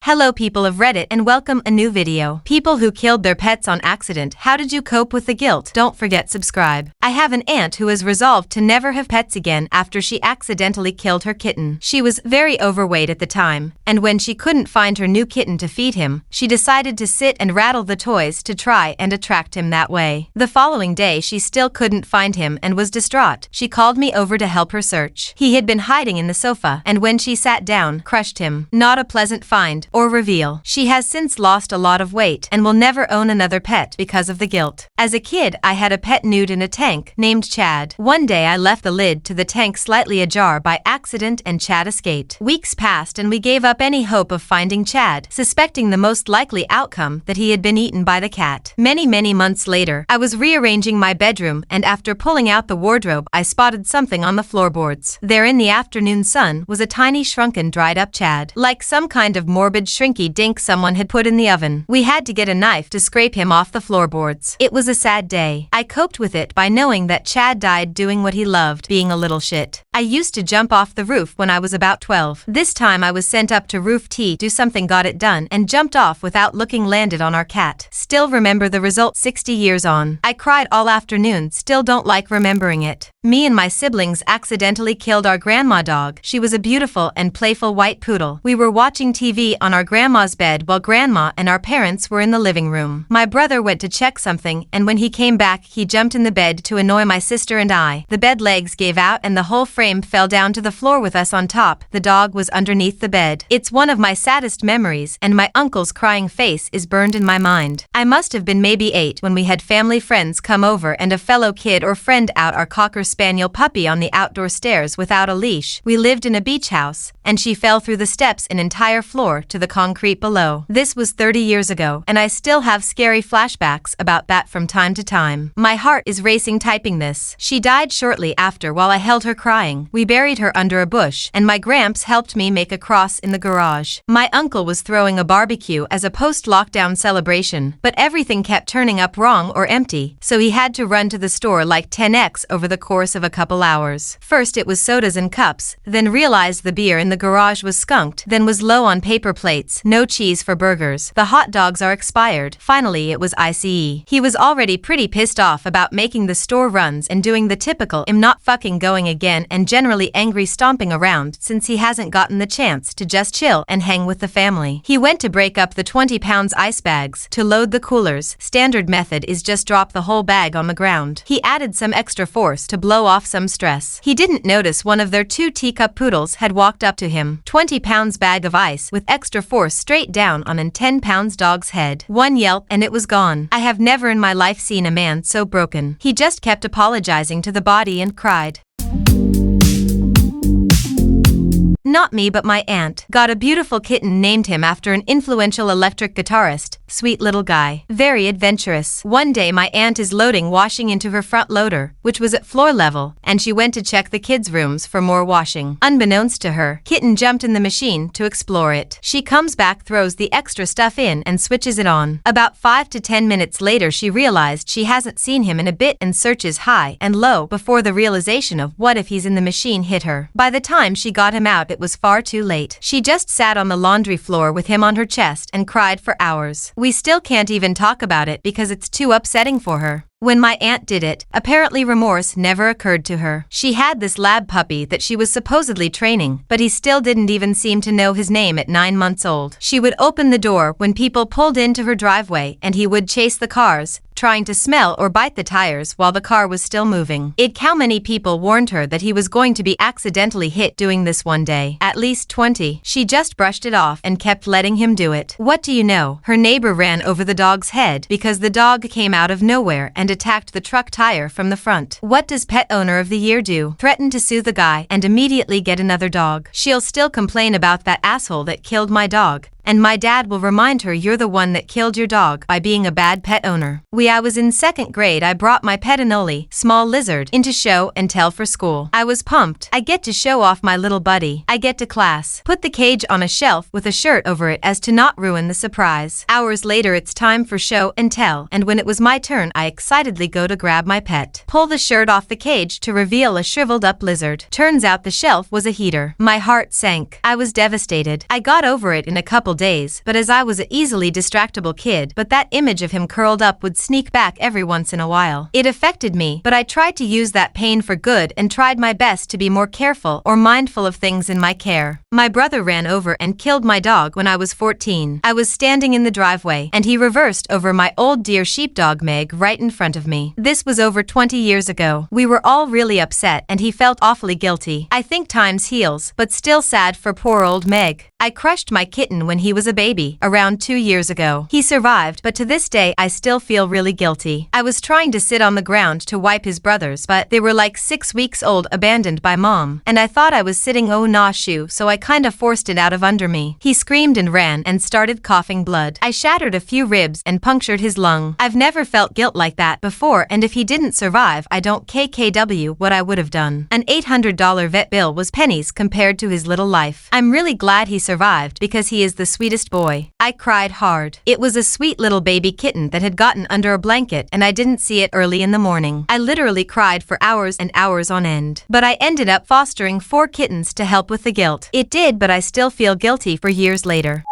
Hello people of Reddit and welcome a new video. People who killed their pets on accident, how did you cope with the guilt? Don't forget subscribe. I have an aunt who is resolved to never have pets again after she accidentally killed her kitten. She was very overweight at the time, and when she couldn't find her new kitten to feed him, she decided to sit and rattle the toys to try and attract him that way. The following day she still couldn't find him and was distraught. She called me over to help her search. He had been hiding in the sofa, and when she sat down, crushed him. Not a pleasant find or reveal. She has since lost a lot of weight and will never own another pet because of the guilt. As a kid, I had a pet nude in a tank named Chad. One day I left the lid to the tank slightly ajar by accident and Chad escaped. Weeks passed and we gave up any hope of finding Chad, suspecting the most likely outcome that he had been eaten by the cat. Many months later, I was rearranging my bedroom and after pulling out the wardrobe, I spotted something on the floorboards. There in the afternoon sun was a tiny shrunken dried up Chad, like some kind of morbid shrinky dink someone had put in the oven. We had to get a knife to scrape him off the floorboards. It was a sad day. I coped with it by knowing that Chad died doing what he loved, being a little shit. I used to jump off the roof when I was about 12. This time I was sent up to roof T do something, got it done, and jumped off without looking, landed on our cat. Still remember the result 60 years on. I cried all afternoon, still don't like remembering it. Me and my siblings accidentally killed our grandma dog. She was a beautiful and playful white poodle. We were watching TV on our grandma's bed while grandma and our parents were in the living room. My brother went to check something and when he came back he jumped in the bed to annoy my sister and I. The bed legs gave out and the whole frame fell down to the floor with us on top. The dog was underneath the bed. It's one of my saddest memories and my uncle's crying face is burned in my mind. I must have been maybe 8 when we had family friends come over and a fellow kid or friend out our Cocker Spaniel puppy on the outdoor stairs without a leash. We lived in a beach house and she fell through the steps an entire floor to the concrete below. This was 30 years ago and I still have scary flashbacks about that from time to time. My heart is racing typing this. She died shortly after while I held her crying. We buried her under a bush and my gramps helped me make a cross in the garage. My uncle was throwing a barbecue as a post-lockdown celebration, but everything kept turning up wrong or empty, so he had to run to the store like 10x over the course of a couple hours. First it was sodas and cups, then realized the beer in the garage was skunked, then was low on paper plates, no cheese for burgers, the hot dogs are expired, finally it was ICE. He was already pretty pissed off about making the store runs and doing the typical "I'm not fucking going again" and generally angry stomping around since he hasn't gotten the chance to just chill and hang with the family. He went to break up the 20 pounds ice bags to load the coolers. Standard method is just drop the whole bag on the ground. He added some extra force to blow off some stress. He didn't notice one of their 2 teacup poodles had walked up to him. 20 pounds bag of ice with extra force straight down on an 10 pounds dog's head. One yelp and it was gone. I have never in my life seen a man so broken. He just kept apologizing to the body and cried. Not me but my aunt. Got a beautiful kitten, named him after an influential electric guitarist. Sweet little guy. Very adventurous. One day my aunt is loading washing into her front loader, which was at floor level, and she went to check the kids' rooms for more washing. Unbeknownst to her, kitten jumped in the machine to explore it. She comes back, throws the extra stuff in and switches it on. About 5 to 10 minutes later she realized she hasn't seen him in a bit and searches high and low before the realization of what if he's in the machine hit her. By the time she got him out it was far too late. She just sat on the laundry floor with him on her chest and cried for hours. We still can't even talk about it because it's too upsetting for her. When my aunt did it, apparently remorse never occurred to her. She had this lab puppy that she was supposedly training, but he still didn't even seem to know his name at 9 months old. She would open the door when people pulled into her driveway and he would chase the cars, trying to smell or bite the tires while the car was still moving. How many people warned her that he was going to be accidentally hit doing this one day? At least 20. She just brushed it off and kept letting him do it. What do you know? Her neighbor ran over the dog's head because the dog came out of nowhere and attacked the truck tire from the front. What does pet owner of the year do? Threaten to sue the guy and immediately get another dog. She'll still complain about that asshole that killed my dog. And my dad will remind her, you're the one that killed your dog by being a bad pet owner. We I was in 2nd grade. I brought my pet Anoli, small lizard, into show and tell for school. I was pumped. I get to show off my little buddy. I get to class. Put the cage on a shelf with a shirt over it as to not ruin the surprise. Hours later it's time for show and tell, and when it was my turn I excitedly go to grab my pet. Pull the shirt off the cage to reveal a shriveled up lizard. Turns out the shelf was a heater. My heart sank. I was devastated. I got over it in a couple days, but as I was an easily distractible kid, but that image of him curled up would sneak back every once in a while. It affected me, but I tried to use that pain for good and tried my best to be more careful or mindful of things in my care. My brother ran over and killed my dog when I was 14. I was standing in the driveway, and he reversed over my old dear sheepdog Meg right in front of me. This was over 20 years ago. We were all really upset, and he felt awfully guilty. I think times heals, but still sad for poor old Meg. I crushed my kitten when he was a baby, around 2 years ago. He survived, but to this day I still feel really guilty. I was trying to sit on the ground to wipe his brothers, but they were like 6 weeks old, abandoned by mom, and I thought I was sitting oh nah shoe, so I kinda forced it out of under me. He screamed and ran and started coughing blood. I shattered a few ribs and punctured his lung. I've never felt guilt like that before, and if he didn't survive, I don't KKW what I would have done. An $800 vet bill was pennies compared to his little life. I'm really glad he survived because he is the sweetest boy. I cried hard. It was a sweet little baby kitten that had gotten under a blanket and I didn't see it early in the morning. I literally cried for hours and hours on end. But I ended up fostering 4 kittens to help with the guilt. It did, but I still feel guilty for years later.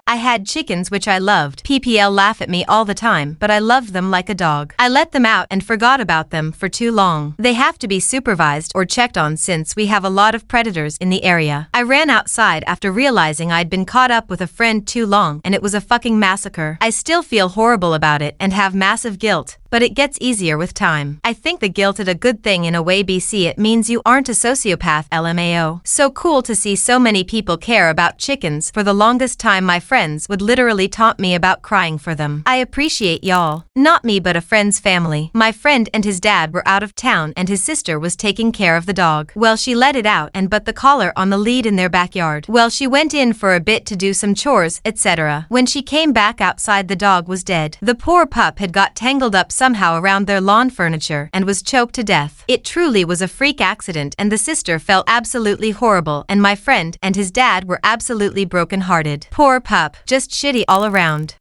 I had chickens which I loved. PPL laugh at me all the time, but I loved them like a dog. I let them out and forgot about them for too long. They have to be supervised or checked on since we have a lot of predators in the area. I ran outside after realizing I'd been caught up with a friend too long and it was a fucking massacre. I still feel horrible about it and have massive guilt, but it gets easier with time. I think the guilt is a good thing in a way. BC it means you aren't a sociopath. LMAO. So cool to see so many people care about chickens. For the longest time my friends would literally taunt me about crying for them. I appreciate y'all. Not me but a friend's family. My friend and his dad were out of town and his sister was taking care of the dog. Well, she let it out and put the collar on the lead in their backyard. Well, she went in for a bit to do some chores, etc. When she came back outside the dog was dead. The poor pup had got tangled up somehow around their lawn furniture and was choked to death. It truly was a freak accident and the sister felt absolutely horrible and my friend and his dad were absolutely broken-hearted. Poor pup. Just shitty all around.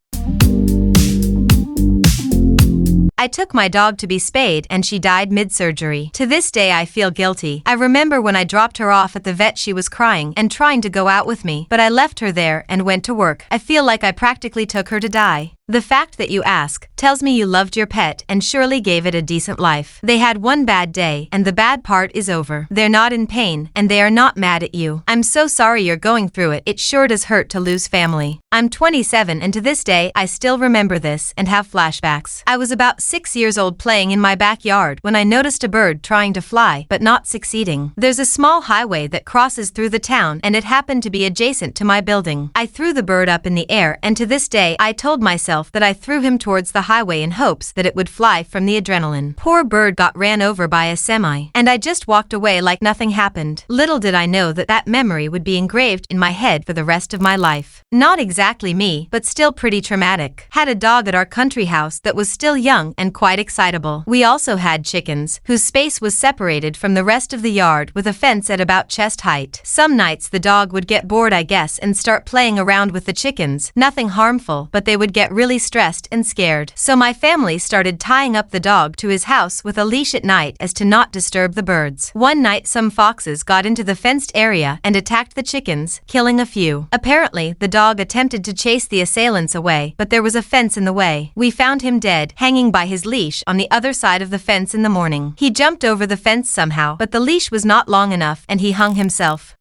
I took my dog to be spayed and she died mid-surgery. To this day I feel guilty. I remember when I dropped her off at the vet she was crying and trying to go out with me, but I left her there and went to work. I feel like I practically took her to die. The fact that you ask tells me you loved your pet and surely gave it a decent life. They had one bad day and the bad part is over. They're not in pain and they are not mad at you. I'm so sorry you're going through it. It sure does hurt to lose family. I'm 27 and to this day I still remember this and have flashbacks. I was about 6 years old playing in my backyard when I noticed a bird trying to fly but not succeeding. There's a small highway that crosses through the town and it happened to be adjacent to my building. I threw the bird up in the air and to this day I told myself that I threw him towards the highway in hopes that it would fly from the adrenaline. Poor bird got ran over by a semi, and I just walked away like nothing happened. Little did I know that that memory would be engraved in my head for the rest of my life. Not exactly me, but still pretty traumatic. Had a dog at our country house that was still young and quite excitable. We also had chickens, whose space was separated from the rest of the yard with a fence at about chest height. Some nights the dog would get bored I guess and start playing around with the chickens. Nothing harmful, but they would get really stressed and scared. So my family started tying up the dog to his house with a leash at night as to not disturb the birds. One night some foxes got into the fenced area and attacked the chickens, killing a few. Apparently, the dog attempted to chase the assailants away, but there was a fence in the way. We found him dead, hanging by his leash on the other side of the fence in the morning. He jumped over the fence somehow, but the leash was not long enough and he hung himself.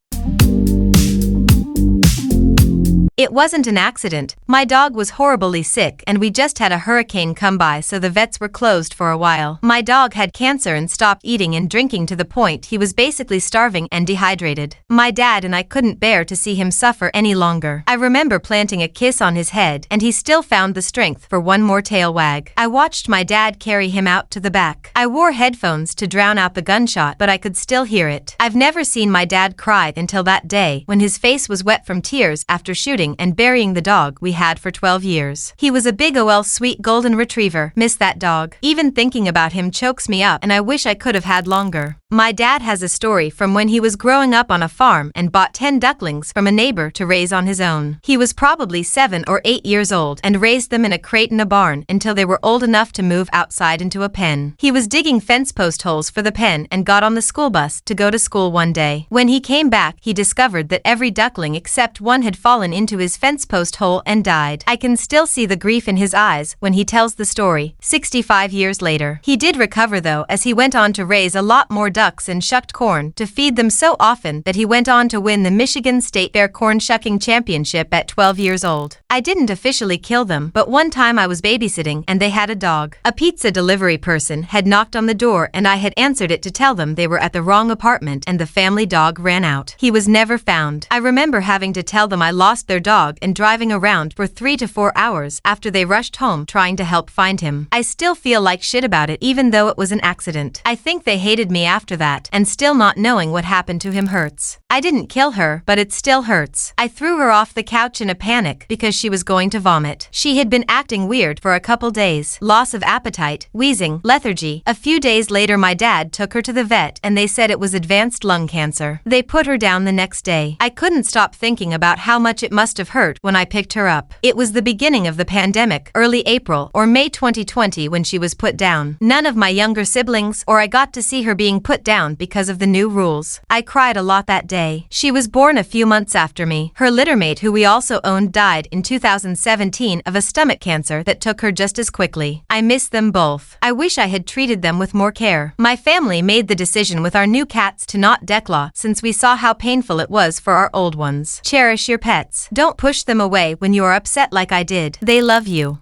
It wasn't an accident. My dog was horribly sick and we just had a hurricane come by so the vets were closed for a while. My dog had cancer and stopped eating and drinking to the point he was basically starving and dehydrated. My dad and I couldn't bear to see him suffer any longer. I remember planting a kiss on his head and he still found the strength for one more tail wag. I watched my dad carry him out to the back. I wore headphones to drown out the gunshot but I could still hear it. I've never seen my dad cry until that day when his face was wet from tears after shooting babysitting and burying the dog we had for 12 years. He was a big ol' sweet golden retriever. Miss that dog. Even thinking about him chokes me up and I wish I could have had longer. My dad has a story from when he was growing up on a farm and bought 10 ducklings from a neighbor to raise on his own. He was probably 7 or 8 years old and raised them in a crate in a barn until they were old enough to move outside into a pen. He was digging fence post holes for the pen and got on the school bus to go to school one day. When he came back, he discovered that every duckling except one had fallen into his fence post hole and died. I can still see the grief in his eyes when he tells the story, 65 years later. He did recover though, as he went on to raise a lot more ducks and shucked corn to feed them so often that he went on to win the Michigan State Fair Corn Shucking Championship at 12 years old. I didn't officially kill them, but one time I was babysitting and they had a dog. A pizza delivery person had knocked on the door and I had answered it to tell them they were at the wrong apartment and the family dog ran out. He was never found. I remember having to tell them I lost their dog and driving around for 3 to 4 hours after they rushed home trying to help find him. I still feel like shit about it even though it was an accident. I think they hated me after that, and still not knowing what happened to him hurts. I didn't kill her, but it still hurts. I threw her off the couch in a panic because she was going to vomit. She had been acting weird for a couple days. Loss of appetite, wheezing, lethargy. A few days later my dad took her to the vet and they said it was advanced lung cancer. They put her down the next day. I couldn't stop thinking about how much it must have hurt when I picked her up. It was the beginning of the pandemic, early April or May 2020 when she was put down. None of my younger siblings or I got to see her being put down because of the new rules. I cried a lot that day. She was born a few months after me. Her littermate, who we also owned, died in 2017 of a stomach cancer that took her just as quickly. I miss them both. I wish I had treated them with more care. My family made the decision with our new cats to not declaw since we saw how painful it was for our old ones. Cherish your pets. Don't push them away when you are upset like I did. They love you.